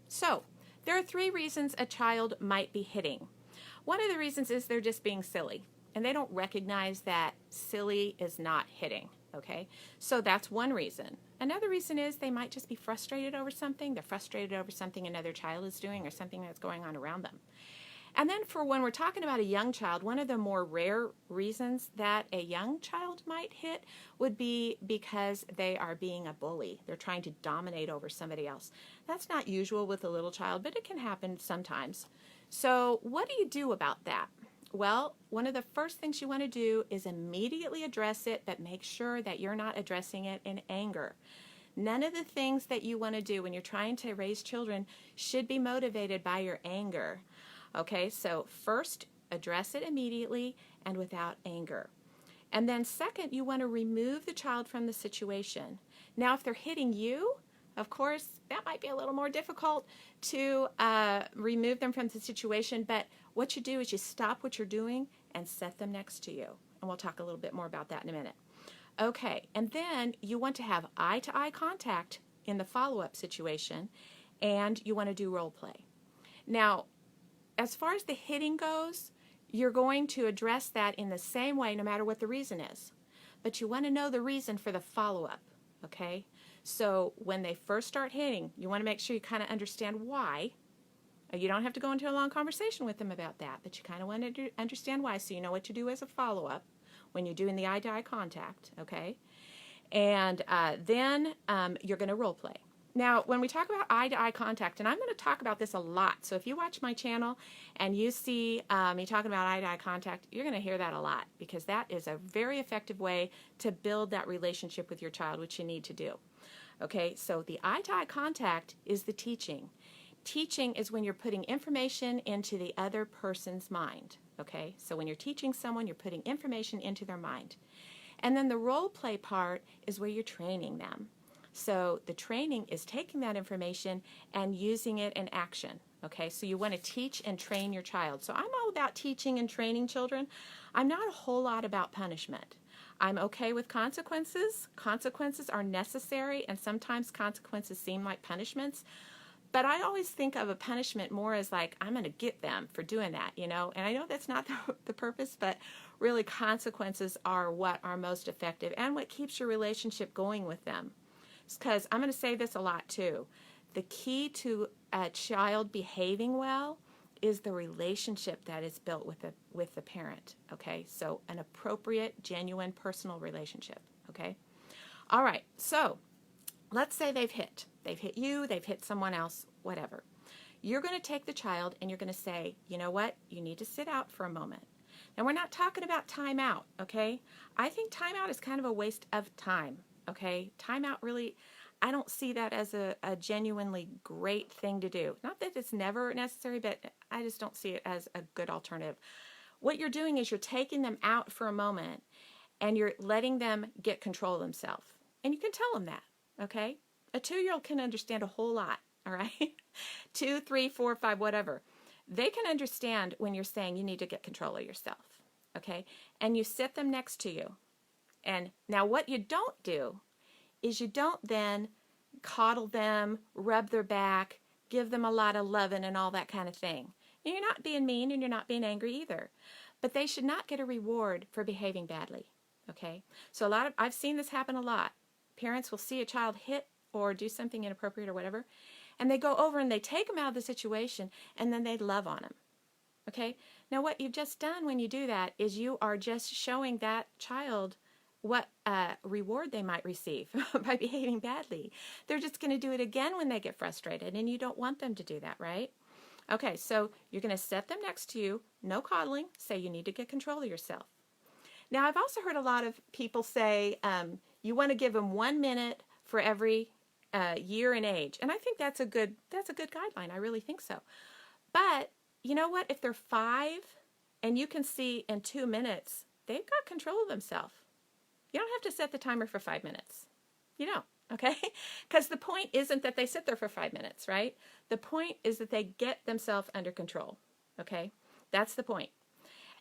So there are 3 reasons a child might be hitting. One of the reasons is they're just being silly, and they don't recognize that silly is not hitting, okay? So that's one reason. Another reason is they might just be frustrated over something. They're frustrated over something another child is doing or something that's going on around them. And then for when we're talking about a young child, one of the more rare reasons that a young child might hit would be because they are being a bully. They're trying to dominate over somebody else. That's not usual with a little child, but it can happen sometimes. So what do you do about that? Well, one of the first things you want to do is immediately address it, but make sure that you're not addressing it in anger. None of the things that you want to do when you're trying to raise children should be motivated by your anger. Okay, so first, address it immediately and without anger. And then second, you want to remove the child from the situation. Now, if they're hitting you, of course, that might be a little more difficult to remove them from the situation, but what you do is you stop what you're doing and set them next to you. And we'll talk a little bit more about that in a minute. Okay, and then you want to have eye-to-eye contact in the follow-up situation, and you want to do role play. Now, as far as the hitting goes, you're going to address that in the same way no matter what the reason is. But you want to know the reason for the follow-up, okay? So when they first start hitting, you want to make sure you kind of understand why. You don't have to go into a long conversation with them about that, but you kind of want to understand why so you know what to do as a follow-up when you're doing the eye-to-eye contact, okay? And then you're going to role play. Now, when we talk about eye-to-eye contact, and I'm going to talk about this a lot, so if you watch my channel and you see me talking about eye-to-eye contact, you're going to hear that a lot because that is a very effective way to build that relationship with your child, which you need to do. Okay, so the eye-to-eye contact is the teaching. Teaching is when you're putting information into the other person's mind. Okay, so when you're teaching someone, you're putting information into their mind. And then the role play part is where you're training them. So the training is taking that information and using it in action. Okay, so you want to teach and train your child. So I'm all about teaching and training children. I'm not a whole lot about punishment. I'm okay with consequences. Consequences are necessary, and sometimes consequences seem like punishments. But I always think of a punishment more as like, I'm going to get them for doing that, you know. And I know that's not the purpose, but really consequences are what are most effective and what keeps your relationship going with them. Because I'm going to say this a lot too. The key to a child behaving well is the relationship that is built with the parent, okay? So an appropriate, genuine, personal relationship, okay? All right, so let's say they've hit. They've hit you, they've hit someone else, whatever. You're going to take the child and you're going to say, you know what? You need to sit out for a moment. Now, we're not talking about timeout, okay? I think timeout is kind of a waste of time. Okay, timeout really, I don't see that as a genuinely great thing to do. Not that it's never necessary, but I just don't see it as a good alternative. What you're doing is you're taking them out for a moment and you're letting them get control of themselves. And you can tell them that, okay? A 2-year-old can understand a whole lot, all right? 2, 3, 4, 5, whatever. They can understand when you're saying you need to get control of yourself, okay? And you sit them next to you. And now what you don't do is you don't then coddle them, rub their back, give them a lot of loving and all that kind of thing. And you're not being mean and you're not being angry either. But they should not get a reward for behaving badly, okay? So I've seen this happen a lot. Parents will see a child hit or do something inappropriate or whatever, and they go over and they take them out of the situation and then they love on them, okay? Now what you've just done when you do that is you are just showing that child what reward they might receive by behaving badly. They're just going to do it again when they get frustrated, and you don't want them to do that, right? Okay, so you're going to set them next to you, no coddling, say you need to get control of yourself. Now, I've also heard a lot of people say you want to give them 1 minute for every year and age, and I think that's a good guideline. I really think so. But you know what? If they're 5 and you can see in 2 minutes they've got control of themselves, you don't have to set the timer for 5 minutes. You don't, okay? Because the point isn't that they sit there for 5 minutes, right? The point is that they get themselves under control, okay? That's the point.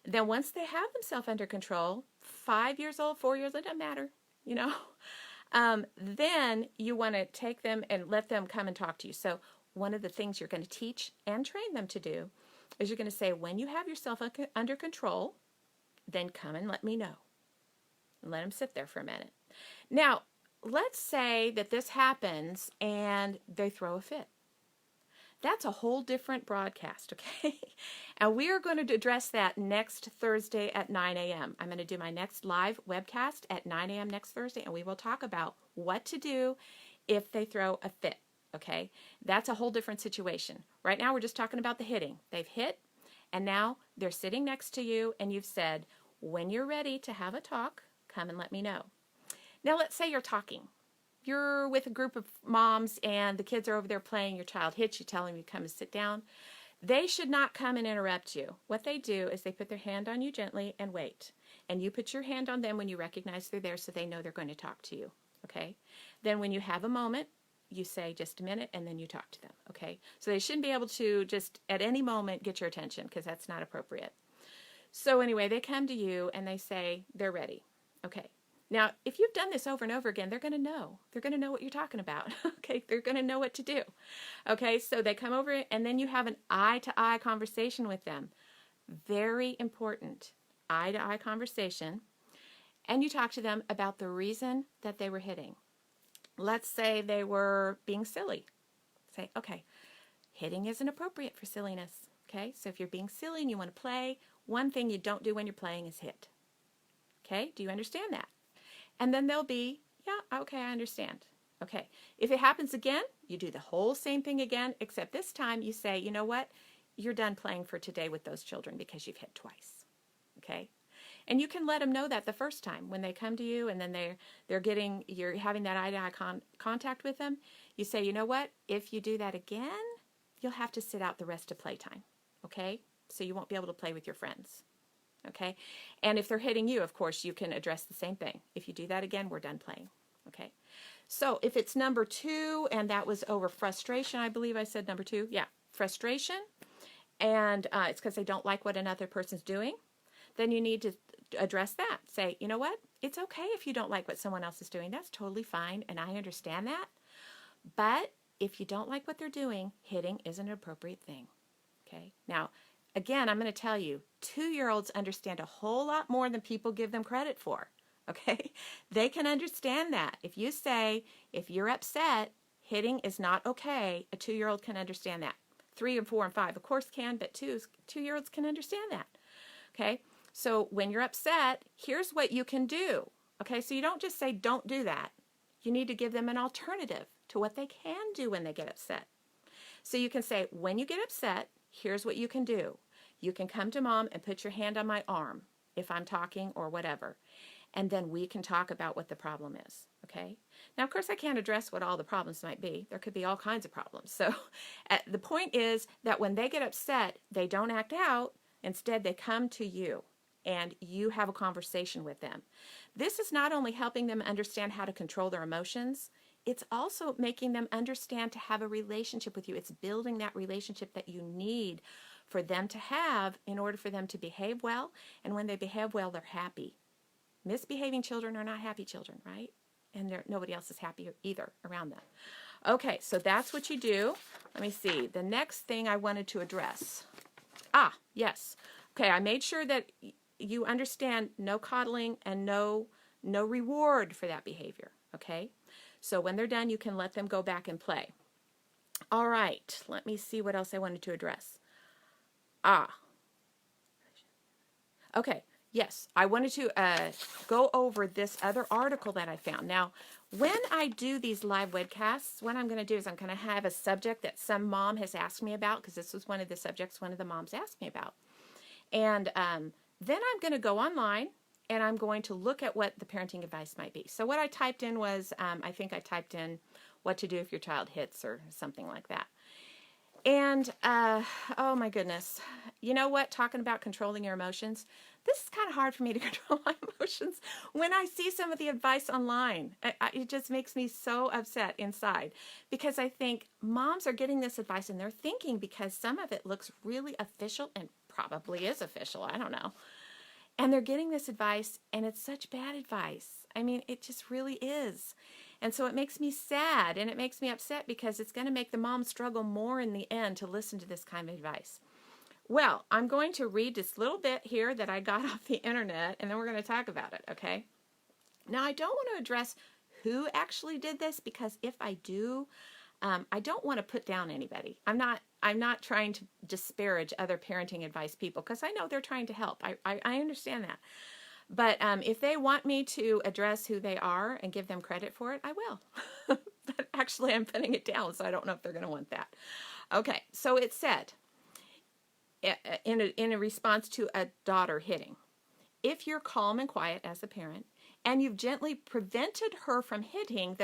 Then once they have themselves under control, 5 years old, 4 years old, it doesn't matter, you know? Then you want to take them and let them come and talk to you. So one of the things you're going to teach and train them to do is you're going to say, when you have yourself under control, then come and let me know. And let them sit there for a minute. Now, let's say that this happens and they throw a fit. That's a whole different broadcast, okay? And we are going to address that next Thursday at 9 a.m. I'm going to do my next live webcast at 9 a.m. next Thursday, and we will talk about what to do if they throw a fit, okay? That's a whole different situation. Right now, we're just talking about the hitting. They've hit, and now they're sitting next to you, and you've said, when you're ready to have a talk, come and let me know. Now, let's say you're talking. You're with a group of moms and the kids are over there playing. Your child hits you, tell them you come and sit down. They should not come and interrupt you. What they do is they put their hand on you gently and wait. And you put your hand on them when you recognize they're there so they know they're going to talk to you, okay? Then when you have a moment, you say just a minute and then you talk to them, okay? So they shouldn't be able to just at any moment get your attention because that's not appropriate. So anyway, they come to you and they say they're ready, okay? Now, if you've done this over and over again, they're going to know. They're going to know what you're talking about, okay? They're going to know what to do, okay? So they come over and then you have an eye-to-eye conversation with them. Very important, eye-to-eye conversation. And you talk to them about the reason that they were hitting. Let's say they were being silly. Say, okay, hitting isn't appropriate for silliness, okay? So if you're being silly and you want to play, one thing you don't do when you're playing is hit. Okay, do you understand that? And then they'll be, yeah, okay, I understand. Okay, if it happens again, you do the whole same thing again, except this time you say, you know what, you're done playing for today with those children because you've hit twice. Okay, and you can let them know that the first time when they come to you and then you're having that eye-to-eye contact with them. You say, you know what, if you do that again, you'll have to sit out the rest of playtime. Okay, so you won't be able to play with your friends. Okay, and if they're hitting you, of course, you can address the same thing. If you do that again, we're done playing. Okay, so if it's number 2, and that was over frustration, I believe I said number 2. Yeah, frustration, and it's because they don't like what another person's doing, then you need to address that. Say, you know what, it's okay if you don't like what someone else is doing. That's totally fine, and I understand that. But if you don't like what they're doing, hitting is an appropriate thing. Okay, now, again, I'm going to tell you, 2-year-olds understand a whole lot more than people give them credit for, okay? They can understand that. If you say, if you're upset, hitting is not okay, a 2-year-old can understand that. 3 and 4 and 5, of course, can, but 2-year-olds can understand that, okay? So when you're upset, here's what you can do, okay? So you don't just say, don't do that. You need to give them an alternative to what they can do when they get upset. So you can say, when you get upset, here's what you can do. You can come to mom and put your hand on my arm if I'm talking or whatever. And then we can talk about what the problem is, okay? Now, of course, I can't address what all the problems might be. There could be all kinds of problems. So the point is that when they get upset, they don't act out. Instead, they come to you and you have a conversation with them. This is not only helping them understand how to control their emotions, it's also making them understand to have a relationship with you. It's building that relationship that you need for them to have in order for them to behave well. And when they behave well, they're happy. Misbehaving children are not happy children, right? And nobody else is happy either around them. Okay, so that's what you do. Let me see. The next thing I wanted to address. Yes. Okay, I made sure that you understand no coddling and no reward for that behavior, okay? So when they're done, you can let them go back and play. All right, let me see what else I wanted to address. Okay, yes, I wanted to go over this other article that I found. Now, when I do these live webcasts, what I'm going to do is I'm going to have a subject that some mom has asked me about, because this was one of the subjects one of the moms asked me about. And then I'm going to go online and I'm going to look at what the parenting advice might be. So what I typed in was, I think I typed in what to do if your child hits or something like that. And, oh my goodness, you know what, talking about controlling your emotions, this is kind of hard for me to control my emotions when I see some of the advice online. It just makes me so upset inside because I think moms are getting this advice and they're thinking because some of it looks really official and probably is official, I don't know. And they're getting this advice and it's such bad advice. I mean, it just really is. And so it makes me sad and it makes me upset because it's going to make the mom struggle more in the end to listen to this kind of advice. Well, I'm going to read this little bit here that I got off the internet, and then we're going to talk about it, okay? Now, I don't want to address who actually did this, because if I do, I don't want to put down anybody. I'm not trying to disparage other parenting advice people, because I know they're trying to help. I understand that. But if they want me to address who they are and give them credit for it, I will. But actually, I'm putting it down, so I don't know if they're going to want that. Okay, so it said, in a response to a daughter hitting, if you're calm and quiet as a parent, and you've gently prevented her from hitting,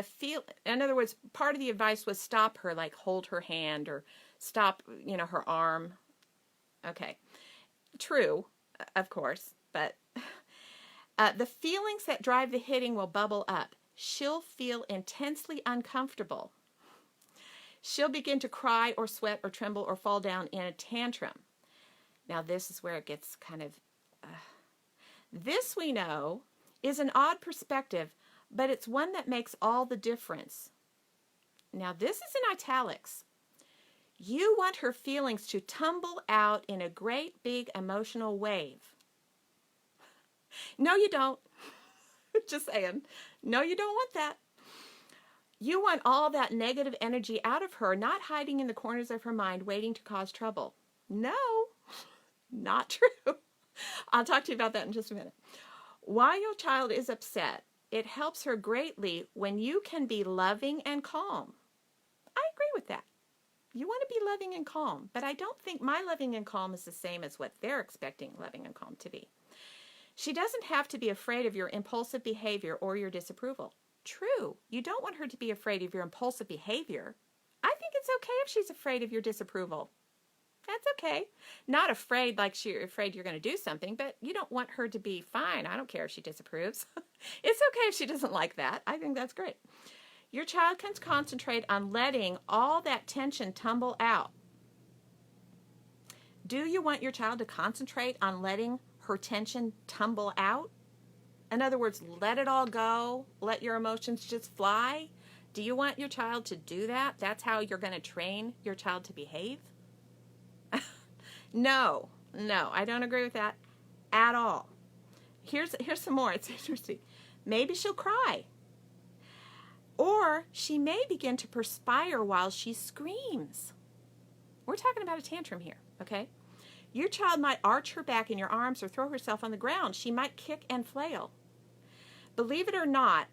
in other words, part of the advice was stop her, like hold her hand or stop, her arm. Okay, true, of course, but the feelings that drive the hitting will bubble up. She'll feel intensely uncomfortable. She'll begin to cry or sweat or tremble or fall down in a tantrum. Now, this is where it gets kind of, this we know is an odd perspective, but it's one that makes all the difference. Now, this is in italics. You want her feelings to tumble out in a great big emotional wave. No, you don't. Just saying. No, you don't want that. You want all that negative energy out of her, not hiding in the corners of her mind, waiting to cause trouble. No, not true. I'll talk to you about that in just a minute. While your child is upset, it helps her greatly when you can be loving and calm. I agree with that. You want to be loving and calm, but I don't think my loving and calm is the same as what they're expecting loving and calm to be. She doesn't have to be afraid of your impulsive behavior or your disapproval. True, you don't want her to be afraid of your impulsive behavior. I think it's okay if she's afraid of your disapproval. That's okay. Not afraid like she's afraid you're going to do something, but you don't want her to be fine. I don't care if she disapproves. It's okay if she doesn't like that. I think that's great. Your child can concentrate on letting all that tension tumble out. Do you want your child to concentrate on letting her tension tumble out? In other words, let it all go. Let your emotions just fly. Do you want your child to do that? That's how you're going to train your child to behave? No, I don't agree with that at all. Here's some more. It's interesting. Maybe she'll cry. Or she may begin to perspire while she screams. We're talking about a tantrum here, okay? Your child might arch her back in your arms or throw herself on the ground. She might kick and flail. Believe it or not,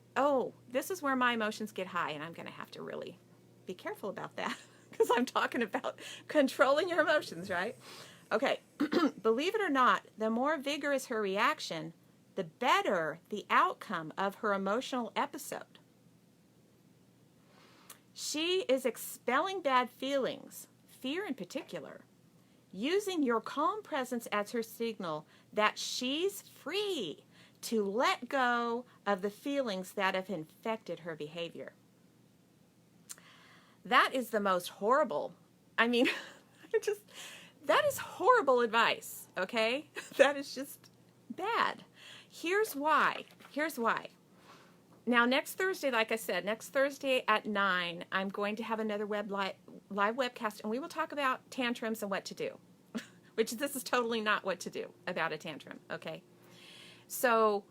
this is where my emotions get high, and I'm going to have to really be careful about that because I'm talking about controlling your emotions, right? Okay, believe it or not, the more vigorous her reaction, the better the outcome of her emotional episode. She is expelling bad feelings, fear in particular, using your calm presence as her signal that she's free to let go of the feelings that have infected her behavior. That is the most horrible, that is horrible advice, okay? That is just bad. Here's why. Now, next Thursday, like I said, next Thursday at 9, I'm going to have another live webcast, and we will talk about tantrums and what to do, which this is totally not what to do about a tantrum, okay? So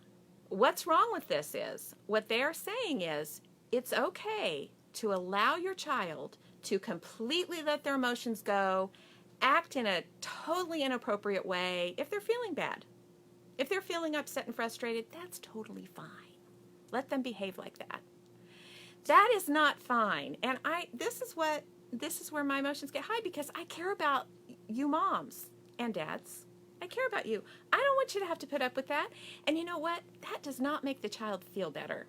what's wrong with this is, what they're saying is, it's okay to allow your child to completely let their emotions go, act in a totally inappropriate way if they're feeling bad. If they're feeling upset and frustrated, that's totally fine. Let them behave like that. That is not fine. And this is where my emotions get high, because I care about you moms and dads. I care about you. I don't want you to have to put up with that. And you know what? That does not make the child feel better.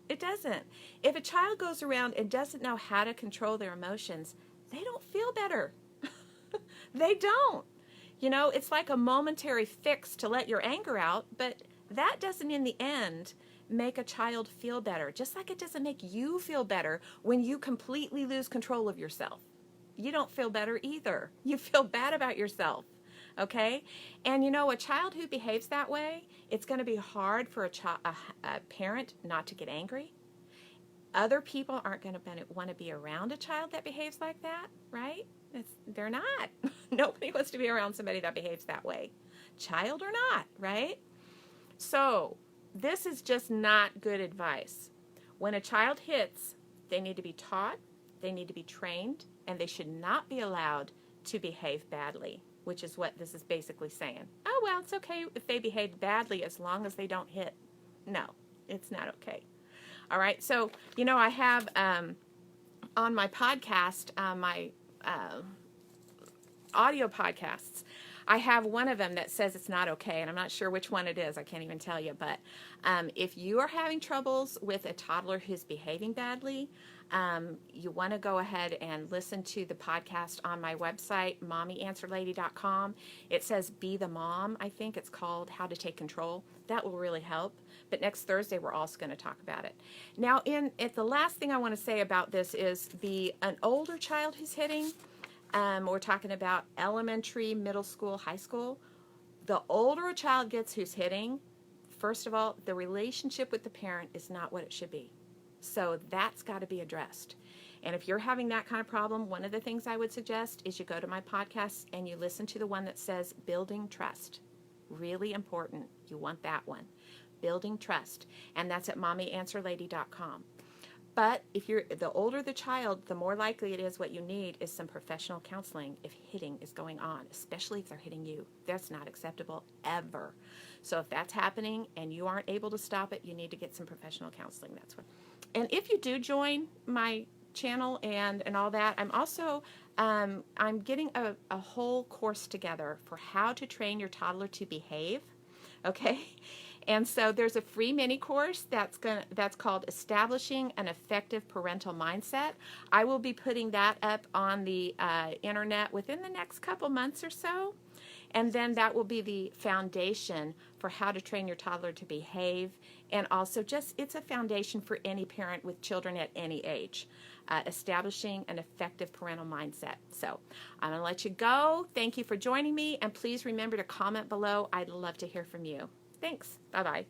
It doesn't. If a child goes around and doesn't know how to control their emotions, they don't feel better. They don't. It's like a momentary fix to let your anger out, but that doesn't in the end make a child feel better. Just like it doesn't make you feel better when you completely lose control of yourself. You don't feel better either. You feel bad about yourself. Okay? And a child who behaves that way, it's going to be hard for a parent not to get angry. Other people aren't going to want to be around a child that behaves like that, right? They're not. Nobody wants to be around somebody that behaves that way, child or not, right? So this is just not good advice. When a child hits, they need to be taught, they need to be trained, and they should not be allowed to behave badly, which is what this is basically saying. Oh, well, it's okay if they behave badly as long as they don't hit. No, it's not okay. All right, so, you know, I have on my podcast, my audio podcasts, I have one of them that says it's not okay, and I'm not sure which one it is. I can't even tell you, but if you are having troubles with a toddler who's behaving badly, you want to go ahead and listen to the podcast on my website, mommyanswerlady.com. It says Be the Mom, I think it's called, How to Take Control. That will really help. But next Thursday, we're also going to talk about it. Now, the last thing I want to say about this is an older child who's hitting. We're talking about elementary, middle school, high school. The older a child gets who's hitting, first of all, the relationship with the parent is not what it should be. So that's got to be addressed. And if you're having that kind of problem, one of the things I would suggest is you go to my podcast and you listen to the one that says Building Trust. Really important. You want that one. Building Trust. And that's at mommyanswerlady.com. But if the older the child, the more likely it is what you need is some professional counseling if hitting is going on, especially if they're hitting you. That's not acceptable ever. So if that's happening and you aren't able to stop it, you need to get some professional counseling. That's what. And if you do join my channel and all that, I'm also I'm getting a whole course together for how to train your toddler to behave. Okay. And so there's a free mini course that's called Establishing an Effective Parental Mindset. I will be putting that up on the internet within the next couple months or so. And then that will be the foundation for how to train your toddler to behave. And also it's a foundation for any parent with children at any age. Establishing an effective parental mindset. So I'm going to let you go. Thank you for joining me. And please remember to comment below. I'd love to hear from you. Thanks. Bye-bye.